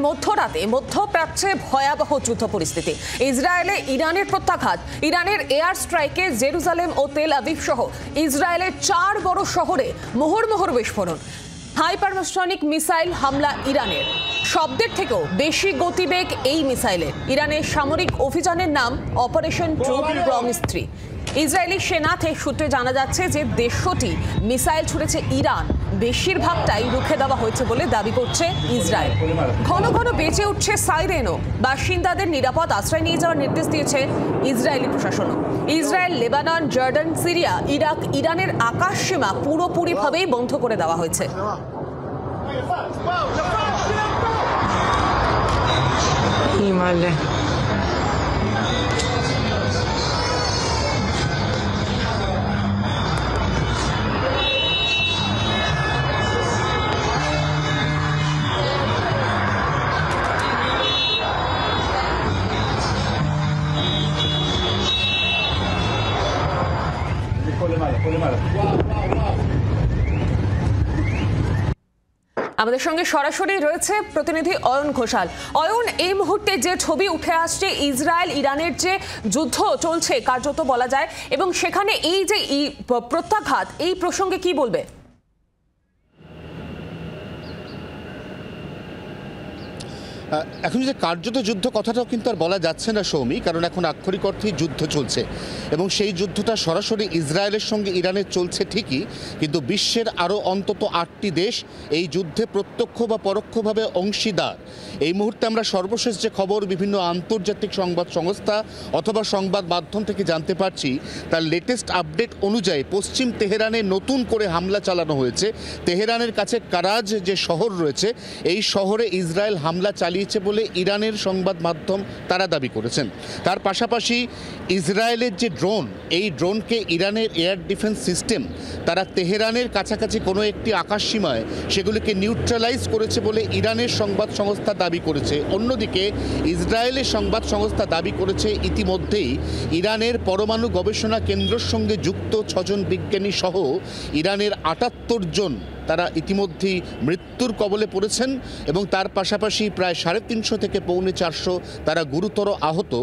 মধ্যরাতে মধ্যপ্রাচ্যে ভয়াবহ যুদ্ধ পরিস্থিতি। ইসরায়েলে ইরানের প্রত্যাঘাত, ইরানের এয়ার স্ট্রাইকে জেরুজালেম ও তেল আবিব সহ ইসরায়েলের 4 বড় শহরে মুহুর্মুহুর বিস্ফোরণ। হাইপারসনিক মিসাইল হামলা ইরানের। শব্দের থেকেও বেশি গতিবেগ এই মিসাইলের। ইরানের সামরিক অভিযানের নাম অপারেশন ট্রু প্রমিস 3। ইসরায়েলি সেনা থেকে সূত্রে জানা যাচ্ছে যে 150টি মিসাইল ছুড়েছে ইরান, বেশিরভাগটাই রুখে দেওয়া হয়েছে বলে দাবি করছে ইসরায়েল। ঘন ঘন বেঁচে উঠছে সাইরেনও। বাসিন্দাদের নিরাপদ আশ্রয় নিয়ে যাওয়ার নির্দেশ দিয়েছে ইসরায়েলি প্রশাসনও। Israel, Lebanon, Jordan, Syria, Iraq, ইরানের আকাশ সীমা পুরোপুরিভাবেই বন্ধ করে দেওয়া হয়েছে। আমাদের সঙ্গে সরাসরি রয়েছে প্রতিনিধি অয়ন ঘোষাল। অয়ন, এই মুহূর্তে যে ছবি উঠে আসছে, ইসরায়েল ইরানের যে যুদ্ধ চলছে কার্যত বলা যায়, এবং সেখানে এই যে প্রত্যাঘাত, এই প্রসঙ্গে কি বলবে? এখন যে কার্যত যুদ্ধ কথাটাও কিন্তু আর বলা যাচ্ছে না সৌমি, কারণ এখন আক্ষরিক অর্থেই যুদ্ধ চলছে এবং সেই যুদ্ধটা সরাসরি ইসরায়েলের সঙ্গে ইরানের চলছে ঠিকই, কিন্তু বিশ্বের আরও অন্তত 8টি দেশ এই যুদ্ধে প্রত্যক্ষ বা পরোক্ষভাবে অংশীদার। এই মুহূর্তে আমরা সর্বশেষ যে খবর বিভিন্ন আন্তর্জাতিক সংবাদ সংস্থা অথবা সংবাদ মাধ্যম থেকে জানতে পারছি, তার লেটেস্ট আপডেট অনুযায়ী পশ্চিম তেহরানে নতুন করে হামলা চালানো হয়েছে। তেহরানের কাছে কারাজ যে শহর রয়েছে, এই শহরে ইসরায়েল হামলা চালিয়েছে বলে ইরানের সংবাদ মাধ্যম তারা দাবি করেছেন। তার পাশাপাশি ইসরায়েলের যে ড্রোন, এই ড্রোনকে ইরানের এয়ার ডিফেন্স সিস্টেম তারা তেহরানের কাছাকাছি কোনো একটি আকাশসীমায় সেগুলিকে নিউট্রালাইজ করেছে বলে ইরানের সংবাদ সংস্থা দাবি করেছে। অন্যদিকে ইসরায়েলের সংবাদ সংস্থা দাবি করেছে ইতিমধ্যেই ইরানের পরমাণু গবেষণা কেন্দ্রের সঙ্গে যুক্ত 6 জন বিজ্ঞানী সহ ইরানের 78 জন তারা ইতিমধ্যেই মৃত্যুর কবলে পড়েছেন এবং তার পাশাপাশি প্রায় 350 থেকে 450 তারা গুরুতর আহত,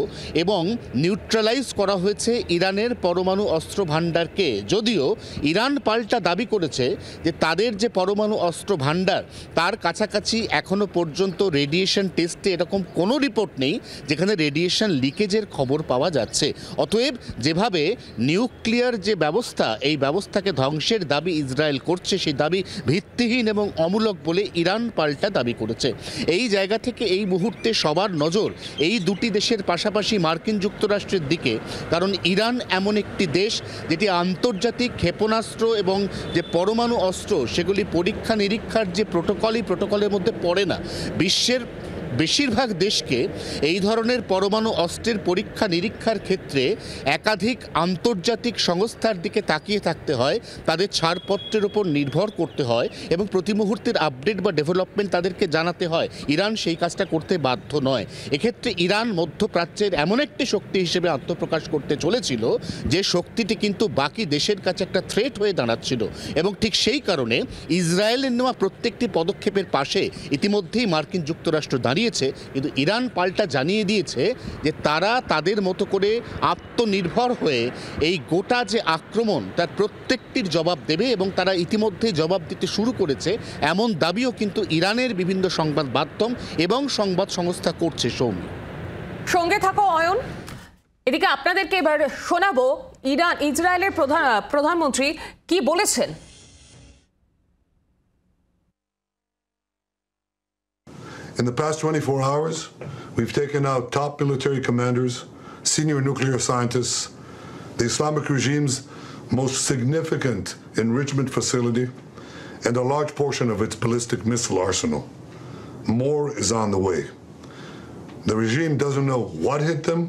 এবং নিউট্রালাইজ করা হয়েছে ইরানের পরমাণু অস্ত্র ভাণ্ডারকে। যদিও ইরান পাল্টা দাবি করেছে যে তাদের যে পরমাণু অস্ত্র ভাণ্ডার তার কাছাকাছি এখনও পর্যন্ত রেডিয়েশন টেস্টে এরকম কোনো রিপোর্ট নেই যেখানে রেডিয়েশন লিকেজের খবর পাওয়া যাচ্ছে। অতএব যেভাবে নিউক্লিয়ার যে ব্যবস্থা, এই ব্যবস্থাকে ধ্বংসের দাবি ইসরায়েল করছে, সেই দাবি ভিত্তিহীন এবং অমূলক বলে ইরান পাল্টা দাবি করেছে। এই জায়গা থেকে এই মুহূর্তে সবার নজর এই দুটি দেশের পাশাপাশি মার্কিন যুক্তরাষ্ট্রের দিকে, কারণ ইরান এমন একটি দেশ যেটি আন্তর্জাতিক ক্ষেপণাস্ত্র এবং যে পরমাণু অস্ত্র সেগুলি পরীক্ষা নিরীক্ষার যে প্রোটোকলের মধ্যে পড়ে না। বিশ্বের বেশিরভাগ দেশকে এই ধরনের পরমাণু অস্ত্রের পরীক্ষা নিরীক্ষার ক্ষেত্রে একাধিক আন্তর্জাতিক সংস্থার দিকে তাকিয়ে থাকতে হয়, তাদের ছাড়পত্রের উপর নির্ভর করতে হয় এবং প্রতি মুহূর্তের আপডেট বা ডেভেলপমেন্ট তাদেরকে জানাতে হয়। ইরান সেই কাজটা করতে বাধ্য নয়। এক্ষেত্রে ইরান মধ্যপ্রাচ্যের এমন একটি শক্তি হিসেবে আত্মপ্রকাশ করতে চলেছিল যে শক্তিটি কিন্তু বাকি দেশের কাছে একটা থ্রেট হয়ে দাঁড়াচ্ছিল, এবং ঠিক সেই কারণে ইসরায়েলের নেওয়া প্রত্যেকটি পদক্ষেপের পাশে ইতিমধ্যেই মার্কিন যুক্তরাষ্ট্র দাঁড়িয়ে, কিন্তু ইরান পাল্টা জানিয়ে দিয়েছে যে তারা তাদের মতো করে আত্মনির্ভর হয়ে এই গোটা যে আক্রমণ তার প্রত্যেকটির জবাব দেবে এবং তারা ইতিমধ্যে জবাব দিতে শুরু করেছে, এমন দাবিও কিন্তু ইরানের বিভিন্ন সংবাদ মাধ্যম এবং সংবাদ সংস্থা করছে। সৌমি, সঙ্গে থাকো অয়ন। এদিকে আপনাদেরকে এবার শোনাবো ইসরায়েলের প্রধানমন্ত্রী কি বলেছেন। In the past 24 hours, we've taken out top military commanders, senior nuclear scientists, the Islamic regime's most significant enrichment facility, and a large portion of its ballistic missile arsenal. More is on the way. The regime doesn't know what hit them.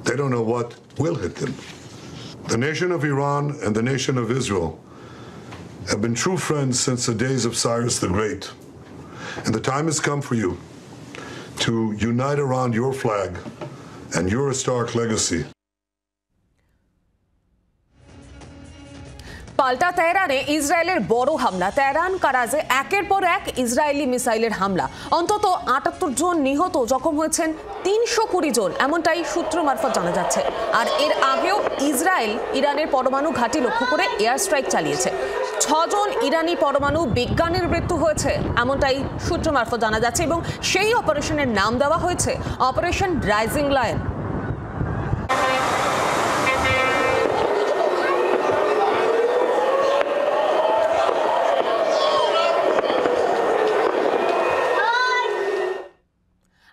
They don't know what will hit them. The nation of Iran and the nation of Israel have been true friends since the days of Cyrus the Great. And the time has come for you to unite around your flag and your historic legacy. পাল্টা তেহরানে ইসরায়েলের বড় হামলা। Tehran কারাজে একের পর এক Israeli মিসাইলের হামলা। অন্তত ৭৮ জন নিহত, জখম হয়েছেন ৩২০ জন, এমনটাই সূত্র মারফত জানা যাচ্ছে। আর এর আগেও ইসরায়েল ইরানের পরমাণু ঘাঁটি লক্ষ্য করে এয়ার স্ট্রাইক চালিয়েছে। ৬ জন ইরানি পরমাণু বিজ্ঞানীর মৃত্যু হয়েছে, এমনটাই সূত্র মারফত জানা যাচ্ছে এবং সেই অপারেশনের নাম দেওয়া হয়েছে অপারেশন রাইজিং লায়ন।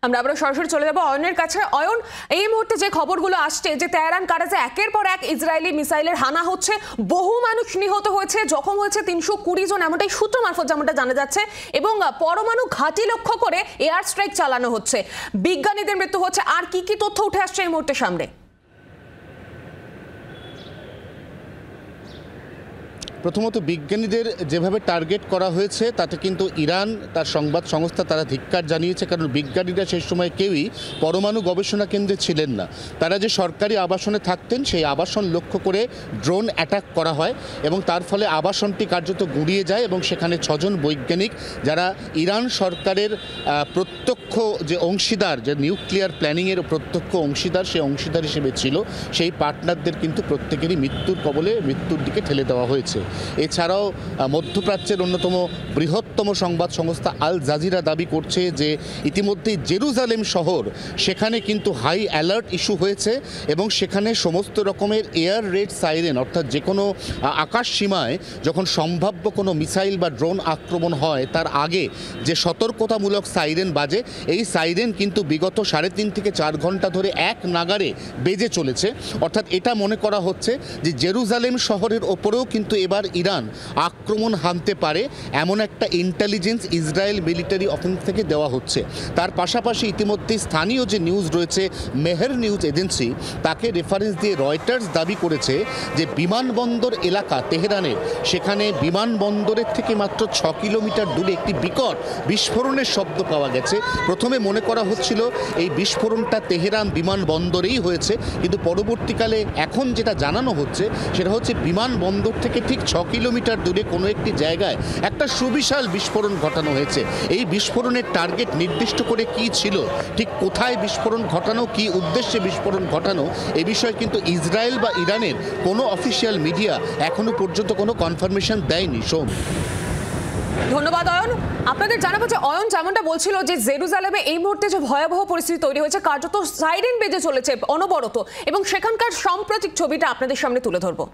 আমরা আবার সরাসরি চলে যাবো অয়নের কাছে। অয়ন, এই মুহূর্তে যে খবরগুলো আসছে যে তেহরান কারাজে একের পর এক ইসরায়েলি মিসাইলের হানা হচ্ছে, বহু মানুষ নিহত হয়েছে, জখম হয়েছে ৩২০ জন, এমনটাই সূত্র মারফত যেমনটা জানা যাচ্ছে, এবং পরমাণু ঘাঁটি লক্ষ্য করে এয়ার স্ট্রাইক চালানো হচ্ছে, বিজ্ঞানীদের মৃত্যু হচ্ছে। আর কি কি তথ্য উঠে আসছে এই মুহূর্তে সামনে? প্রথমত বিজ্ঞানীদের যেভাবে টার্গেট করা হয়েছে তাতে কিন্তু ইরান তার সংবাদ সংস্থা তারা ধিক্কার জানিয়েছে, কারণ বিজ্ঞানীরা সেই সময় কেউই পরমাণু গবেষণা কেন্দ্রে ছিলেন না। তারা যে সরকারি আবাসনে থাকতেন সেই আবাসন লক্ষ্য করে ড্রোন অ্যাটাক করা হয় এবং তার ফলে আবাসনটি কার্যত গুঁড়িয়ে যায় এবং সেখানে ৬ জন বৈজ্ঞানিক যারা ইরান সরকারের প্রত্যক্ষ যে অংশীদার, যে নিউক্লিয়ার প্ল্যানিংয়ের প্রত্যক্ষ অংশীদার, সেই অংশীদার হিসেবে ছিল, সেই পার্টনারদের কিন্তু প্রত্যেকেরই মৃত্যুর কবলে, মৃত্যুর দিকে ঠেলে দেওয়া হয়েছে। এছাড়াও মধ্যপ্রাচ্যের অন্যতম বৃহত্তম সংবাদ সংস্থা আল জাজিরা দাবি করছে যে ইতিমধ্যেই জেরুজালেম শহর, সেখানে কিন্তু হাই অ্যালার্ট ইস্যু হয়েছে এবং সেখানে সমস্ত রকমের এয়ার রেড সাইরেন, অর্থাৎ যে কোনো আকাশ সীমায় যখন সম্ভাব্য কোনো মিসাইল বা ড্রোন আক্রমণ হয় তার আগে যে সতর্কতামূলক সাইরেন বাজে, এই সাইরেন কিন্তু বিগত ৩.৫ থেকে ৪ ঘন্টা ধরে এক নাগারে বেজে চলেছে। অর্থাৎ এটা মনে করা হচ্ছে যে জেরুজালেম শহরের ওপরেও কিন্তু এবার ইরান আক্রমণ হানতে পারে, এমন একটা ইন্টেলিজেন্স ইসরায়েল মিলিটারি অফিস থেকে দেওয়া হচ্ছে। তার পাশাপাশি ইতিমধ্যে স্থানীয় যে নিউজ রয়েছে, মেহের নিউজ এজেন্সি, তাকে রেফারেন্স দিয়ে রয়টার্স দাবি করেছে যে বিমানবন্দর এলাকা তেহরানের, সেখানে বিমানবন্দরের থেকে মাত্র ৬ কিলোমিটার দূরে একটি বিকট বিস্ফোরণের শব্দ পাওয়া গেছে। প্রথমে মনে করা হচ্ছিল এই বিস্ফোরণটা তেহরান বিমানবন্দরেই হয়েছে, কিন্তু পরবর্তীকালে এখন যেটা জানানো হচ্ছে সেটা হচ্ছে বিমানবন্দর থেকে ঠিক ৬ কিলোমিটার দূরে কোনো একটি জায়গায় একটা সুবিশাল বিস্ফোরণ ঘটানো হয়েছে। এই বিস্ফোরণের টার্গেট নির্দিষ্ট করে কি ছিল, ঠিক কোথায় বিস্ফোরণ ঘটানো, কি উদ্দেশ্যে বিস্ফোরণ ঘটানো, এই বিষয়ে কিন্তু ইসরায়েল বা ইরানের কোনো অফিসিয়াল মিডিয়া এখনো পর্যন্ত কোনো কনফার্মেশন দেয়নি। সোম, ধন্যবাদ অয়ন। আপনাদের জানাবো যে অয়ন যেমনটা বলছিল যে জেরুজালেমে এই মুহূর্তে যে ভয়াবহ পরিস্থিতি তৈরি হয়েছে, কার্যত সাইরেন বেজে চলেছে অনবরত, এবং সেখানকার সাম্প্রতিক ছবিটা আপনাদের সামনে তুলে ধরবো।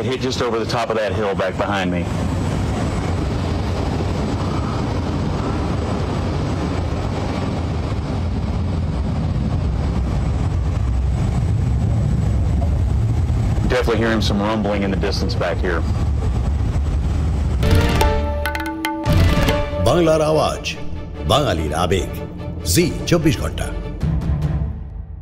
It hit just over the top of that hill back behind me. Definitely hearing some rumbling in the distance back here. বাংলার আওয়াজ, বাঙালির আবেগ, জি 24 ঘন্টা।